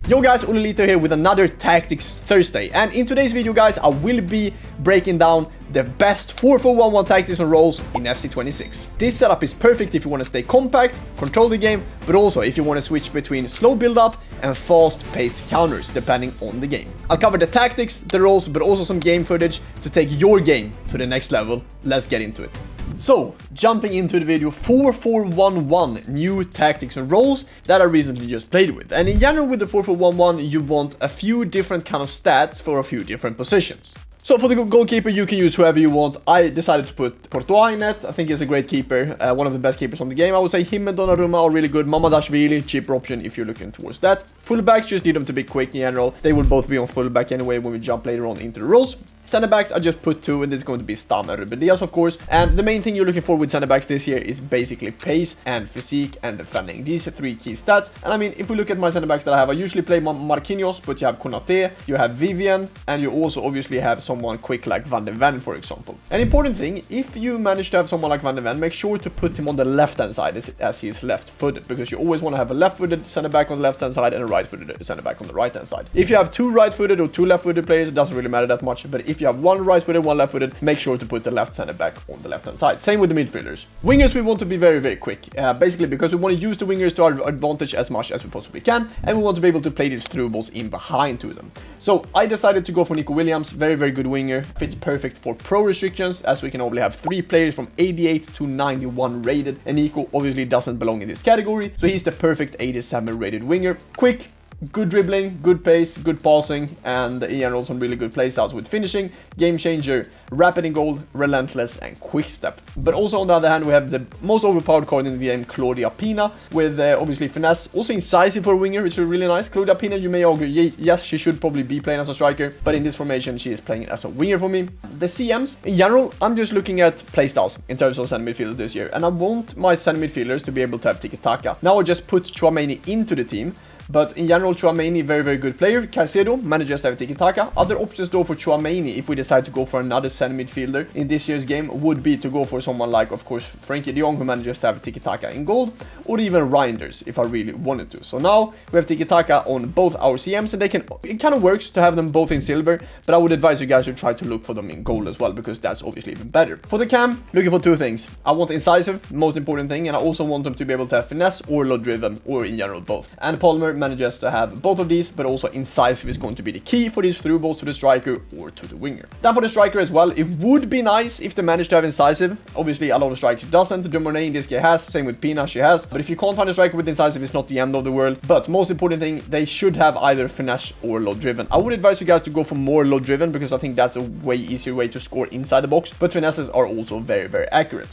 Yo guys, Ollelito here with another Tactics Thursday, and in today's video guys I will be breaking down the best 4-4-1-1 tactics and roles in FC26. This setup is perfect if you want to stay compact, control the game, but also if you want to switch between slow build up and fast paced counters depending on the game. I'll cover the tactics, the roles, but also some game footage to take your game to the next level. Let's get into it. So, jumping into the video, 4-4-1-1 new tactics and roles that I recently just played with. And in general with the 4-4-1-1 you want a few different kind of stats for a few different positions. So for the goalkeeper you can use whoever you want. I decided to put Courtois in net. I think he's a great keeper, one of the best keepers on the game. I would say him and Donnarumma are really good. Mamadashvili, cheaper option if you're looking towards that. Fullbacks, just need them to be quick in general. They will both be on fullback anyway when we jump later on into the roles. Center backs, I just put two, and this is going to be Stam and Ruben Diaz, of course. And the main thing you're looking for with center backs this year is basically pace and physique and defending. These are three key stats. And I mean, if we look at my center backs that I have, I usually play Marquinhos, but you have Konate, you have Vivian, and you also obviously have someone quick like Van de Ven, for example. An important thing, if you manage to have someone like Van de Ven, make sure to put him on the left-hand side as he's left-footed, because you always want to have a left-footed center back on the left-hand side and a right-footed center back on the right-hand side. If you have two right-footed or two left-footed players, it doesn't really matter that much, but if you have one right-footed, one left-footed, make sure to put the left center back on the left-hand side. Same with the midfielders. Wingers, we want to be very, very quick, basically because we want to use the wingers to our advantage as much as we possibly can, and we want to be able to play these through balls in behind to them. So I decided to go for Nico Williams, very, very good winger, fits perfect for pro restrictions, as we can only have 3 players from 88 to 91 rated, and Nico obviously doesn't belong in this category, so he's the perfect 87 rated winger. Quick, good dribbling, good pace, good passing, and in general some really good plays out with finishing, game changer, rapid in goal, relentless, and quick step. But also on the other hand we have the most overpowered card in the game, Claudia Pina, with obviously finesse, also incisive for a winger, which is really nice. Claudia Pina, you may argue, yes, she should probably be playing as a striker, but in this formation she is playing as a winger for me. The CMs, in general, I'm just looking at playstyles in terms of center midfielders this year, and I want my center midfielders to be able to have tiki-taka. Now I just put Chouameni into the team, but in general, Chouameni, very, very good player. Caicedo manages to have tiki-taka. Other options though for Chouameni, if we decide to go for another center midfielder in this year's game, would be to go for someone like, of course, Frankie de Jong, who manages to have tiki-taka in gold, or even Reinders, if I really wanted to. So now we have tiki-taka on both our CMs, and it kind of works to have them both in silver, but I would advise you guys to try to look for them in gold as well, because that's obviously even better. For the cam, looking for two things. I want incisive, most important thing, and I also want them to be able to have finesse or low driven, or in general both. And Palmer manages to have both of these, but also incisive is going to be the key for these through balls to the striker or to the winger. Then for the striker as well, it would be nice if they managed to have incisive. Obviously a lot of strikers doesn't. Dumoulin in this guy has, same with Pina, she has, but if you can't find a striker with incisive, it's not the end of the world. But most important thing, they should have either finesse or low driven. I would advise you guys to go for more low driven, because I think that's a way easier way to score inside the box, but finesses are also very, very accurate.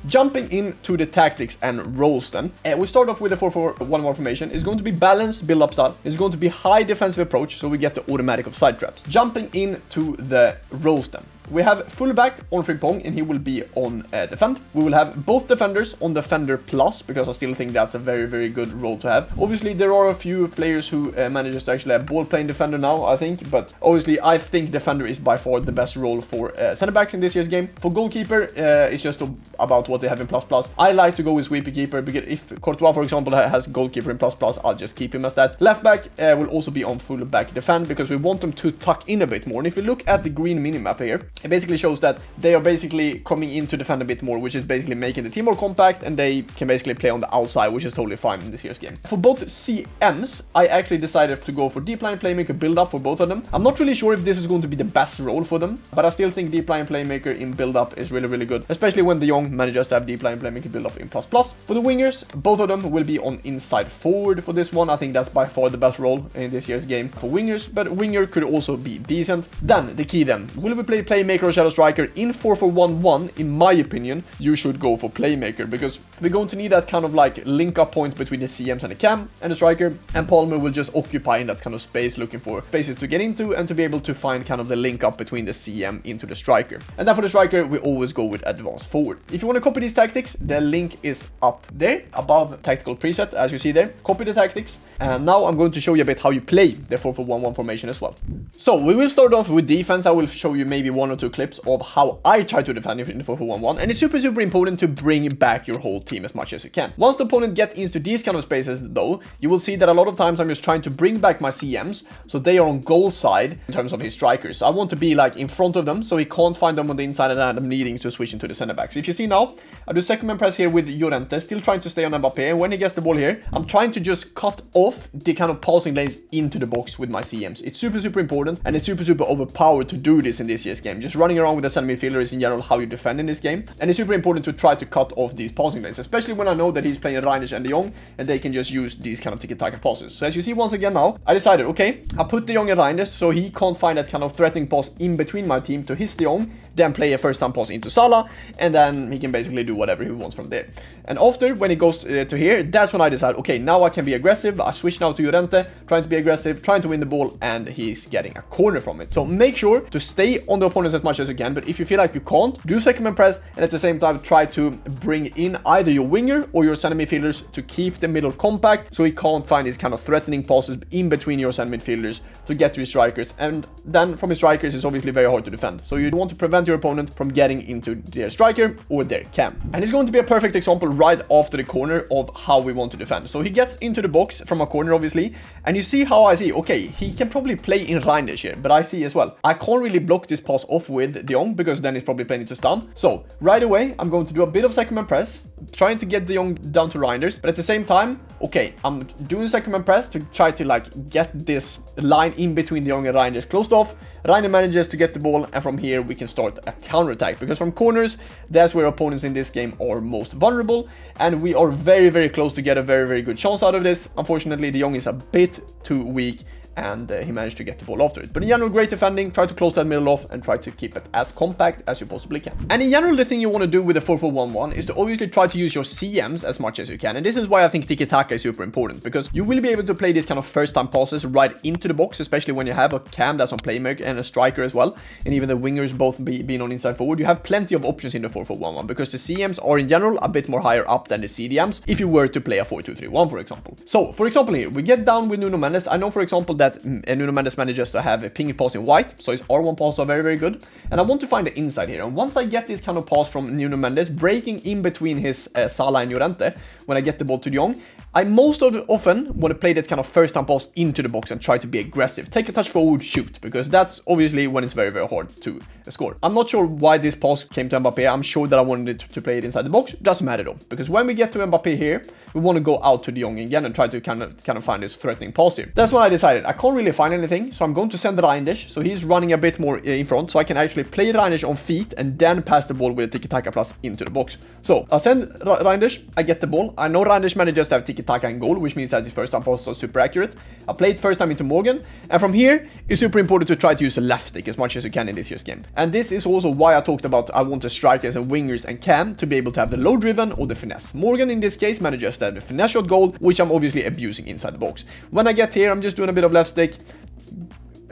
Jumping into the tactics and roles then, we start off with a 4-4-1-1 formation. It's going to be balanced build-up style. It's going to be high defensive approach, so we get the automatic offside traps. Jumping into the roles then. We have fullback on Frimpong, and he will be on defend. We will have both defenders on defender plus, because I still think that's a very, very good role to have. Obviously, there are a few players who manages to actually have ball playing defender now, I think, but obviously, I think defender is by far the best role for center backs in this year's game. For goalkeeper, it's just about what they have in plus plus. I like to go with sweeper keeper, because if Courtois, for example, has goalkeeper in plus plus, I'll just keep him as that. Left back will also be on fullback defend, because we want them to tuck in a bit more. And if you look at the green minimap here, it basically shows that they are basically coming in to defend a bit more, which is basically making the team more compact, and they can basically play on the outside, which is totally fine in this year's game. For both CMs, I actually decided to go for deep line playmaker build up for both of them. I'm not really sure if this is going to be the best role for them, but I still think deep line playmaker in build up is really, really good, especially when de Jong manages to have deep line playmaker build up in plus plus. For the wingers, both of them will be on inside forward for this one. I think that's by far the best role in this year's game for wingers, but winger could also be decent. Then the key then, will we play playmaker or shadow striker? In 4-4-1-1, in my opinion, you should go for playmaker, because we're going to need that kind of like link up point between the CMs and the cam and the striker, and Palmer will just occupy in that kind of space, looking for spaces to get into and to be able to find kind of the link up between the CM into the striker. And then for the striker, we always go with advanced forward. If you want to copy these tactics, the link is up there above tactical preset, as you see there. Copy the tactics, and now I'm going to show you a bit how you play the 4-4-1-1 formation as well. So we will start off with defense. I will show you maybe 1 or or two clips of how I try to defend in the 4-4-1-1, and it's super important to bring back your whole team as much as you can. Once the opponent gets into these kind of spaces though, you will see that a lot of times I'm just trying to bring back my CMs so they are on goal side in terms of his strikers. So I want to be like in front of them so he can't find them on the inside and I'm needing to switch into the center back. So if you see now, I do second man press here with Llorente, still trying to stay on Mbappe, and when he gets the ball here, I'm trying to just cut off the kind of passing lanes into the box with my CMs. It's super important, and it's super overpowered to do this in this year's game. Just running around with the center midfielder is in general how you defend in this game, and it's super important to try to cut off these passing lanes, especially when I know that he's playing Reinisch and De Jong, and they can just use these kind of tiki-taka passes. So as you see once again now, I decided, okay, I put De Jong and Reinisch so he can't find that kind of threatening pass in between my team to his De Jong, then play a first time pass into Salah, and then he can basically do whatever he wants from there. And after, when he goes to here, that's when I decide, okay, now I can be aggressive. I switch now to Llorente, trying to be aggressive, trying to win the ball, and he's getting a corner from it. So make sure to stay on the opponents as much as you can, but if you feel like you can't, do second man press, and at the same time try to bring in either your winger or your center midfielders to keep the middle compact so he can't find these kind of threatening passes in between your center midfielders to get to his strikers, and then from his strikers it's obviously very hard to defend. So you want to prevent your opponent from getting into their striker or their cam. And it's going to be a perfect example right after the corner of how we want to defend. So he gets into the box from a corner obviously, and you see how I see, okay, he can probably play in Reinisch here, but I see as well, I can't really block this pass off with De Jong because then he's probably playing it to stun. So right away, I'm going to do a bit of second man press, trying to get De Jong down to Reinisch, but at the same time, okay, I'm doing second man press to try to like get this line in between De Jong and Reinisch closed off. Reinisch manages to get the ball, and from here we can start a counter-attack, because from corners, that's where opponents in this game are most vulnerable, and we are very close to get a very good chance out of this. Unfortunately, De Jong is a bit too weak, and he managed to get the ball after it. But in general, great defending, try to close that middle off and try to keep it as compact as you possibly can. And in general, the thing you want to do with a 4-4-1-1 is to obviously try to use your CMs as much as you can. And this is why I think tiki-taka is super important, because you will be able to play these kind of first time passes right into the box, especially when you have a cam that's on playmaker and a striker as well, and even the wingers both being on inside forward. You have plenty of options in the 4-4-1-1 because the CMs are in general a bit more higher up than the CDMs if you were to play a 4-2-3-1, for example. So for example here, we get down with Nuno Mendes. I know for example that Nuno Mendes manages to have a ping pass in white, so his R1 pass are very good, and I want to find the inside here. And once I get this kind of pass from Nuno Mendes breaking in between his Salah and Llorente, when I get the ball to De Jong, I most often want to play that kind of first time pass into the box and try to be aggressive, take a touch forward, shoot, because that's obviously when it's very hard to score. I'm not sure why this pass came to Mbappe. I'm sure that I wanted to play it inside the box. Doesn't matter though, because when we get to Mbappe here, we want to go out to De Jong again and try to kind of find this threatening pass here. That's when I decided I can't really find anything, so I'm going to send Reinisch, so he's running a bit more in front, so I can actually play Reinisch on feet and then pass the ball with a tiki-taka plus into the box. So I send Reinisch, I get the ball. I know Reinisch manages to have tiki-taka and goal, which means that his first time pass is super accurate. I played first time into Morgan, and from here it's super important to try to use the left stick as much as you can in this year's game. And this is also why I talked about I want the strikers and wingers and cam to be able to have the low driven or the finesse. Morgan in this case manages to have the finesse shot goal, which I'm obviously abusing inside the box. When I get here, I'm just doing a bit of left stick.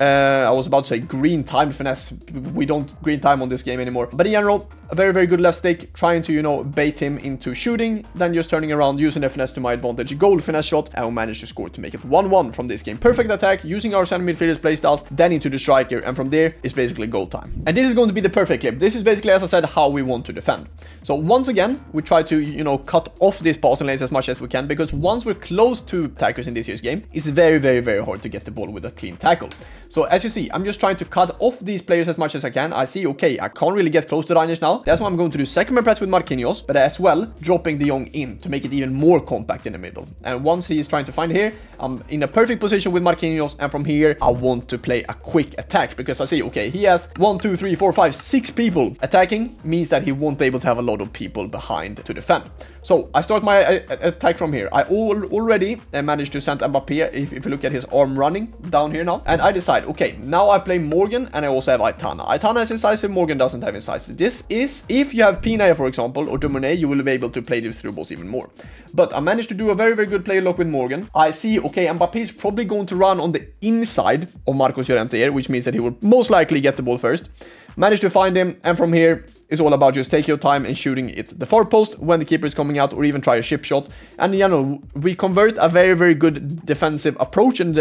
I was about to say green time finesse. We don't green time on this game anymore. But in general, a very good left stick, trying to, you know, bait him into shooting, then just turning around, using the finesse to my advantage. Goal finesse shot, and we managed to score to make it 1-1 from this game. Perfect attack, using our center midfielders playstyles, then into the striker, and from there, it's basically goal time. And this is going to be the perfect clip. This is basically, as I said, how we want to defend. So once again, we try to, you know, cut off these passing lanes as much as we can, because once we're close to attackers in this year's game, it's very hard to get the ball with a clean tackle. So as you see, I'm just trying to cut off these players as much as I can. I see, okay, I can't really get close to Reinisch now. That's why I'm going to do second man press with Marquinhos, but as well, dropping De Jong in to make it even more compact in the middle. And once he is trying to find here, I'm in a perfect position with Marquinhos, and from here, I want to play a quick attack, because I see, okay, he has 1, 2, 3, 4, 5, 6 people attacking, means that he won't be able to have a lot of people behind to defend. So I start my attack from here. I already managed to send Mbappe, if you look at his arm running down here now, and I decide, okay, now I play Morgan, and I also have Aitana. Aitana has incisive, Morgan doesn't have incisive. This is, if you have Pina, for example, or Dumone, you will be able to play these through balls even more. But I managed to do a very good play lock with Morgan. I see, okay, Mbappe is probably going to run on the inside of Marcos Llorente here, which means that he will most likely get the ball first. Managed to find him, and from here, it's all about just take your time and shooting it the far post when the keeper is coming out, or even try a chip shot. And, you know, we convert a very good defensive approach and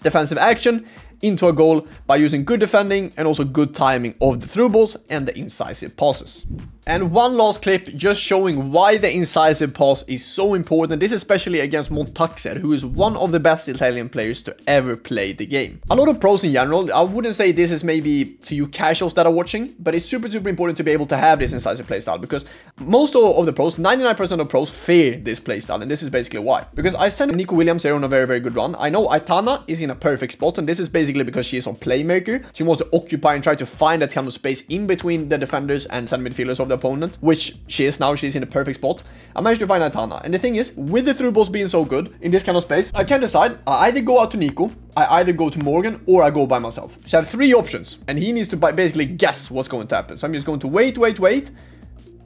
defensive action into a goal by using good defending and also good timing of the through balls and the incisive passes. And one last clip just showing why the incisive pass is so important. This especially against Montaxer, who is one of the best Italian players to ever play the game. A lot of pros in general, I wouldn't say this is maybe to you casuals that are watching, but it's super important to be able to have this incisive playstyle, because most of the pros, 99% of pros, fear this playstyle, and this is basically why. Because I sent Nico Williams here on a very good run. I know Aitana is in a perfect spot, and this is basically because she is on playmaker. She wants to occupy and try to find that kind of space in between the defenders and center midfielders of the opponent, which she is now. She's in a perfect spot. I managed to find Aitana, and the thing is, with the through balls being so good in this kind of space, I can decide. I either go out to Nico, I either go to Morgan, or I go by myself. So I have 3 options, and he needs to basically guess what's going to happen. So I'm just going to wait,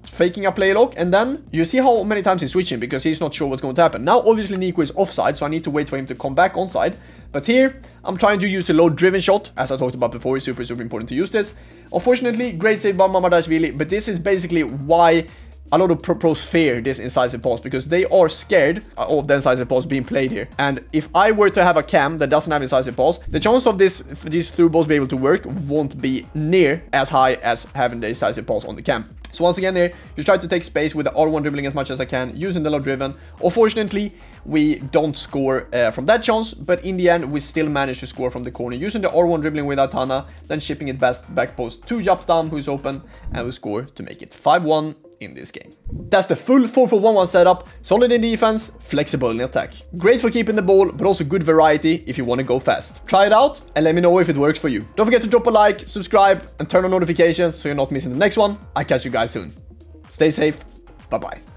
faking a play lock, and then you see how many times he's switching because he's not sure what's going to happen. Now obviously Nico is offside, so I need to wait for him to come back onside. But here I'm trying to use the low driven shot, as I talked about before. It's super important to use this. Unfortunately, great save by Mamadashvili, but this is basically why a lot of pros fear this incisive pass, because they are scared of the incisive pass being played here. And if I were to have a cam that doesn't have incisive pass, the chance of these through balls being able to work won't be near as high as having the incisive pass on the cam. So once again here, just try to take space with the R1 dribbling as much as I can, using the low driven. Unfortunately, we don't score from that chance, but in the end, we still manage to score from the corner, using the R1 dribbling with Aitana, then shipping it back post to Japstam, who's open, and we score to make it 5-1 in this game. That's the full 4-4-1-1 setup. Solid in defense, flexible in attack. Great for keeping the ball, but also good variety if you want to go fast. Try it out and let me know if it works for you. Don't forget to drop a like, subscribe, and turn on notifications so you're not missing the next one. I'll catch you guys soon. Stay safe. Bye-bye.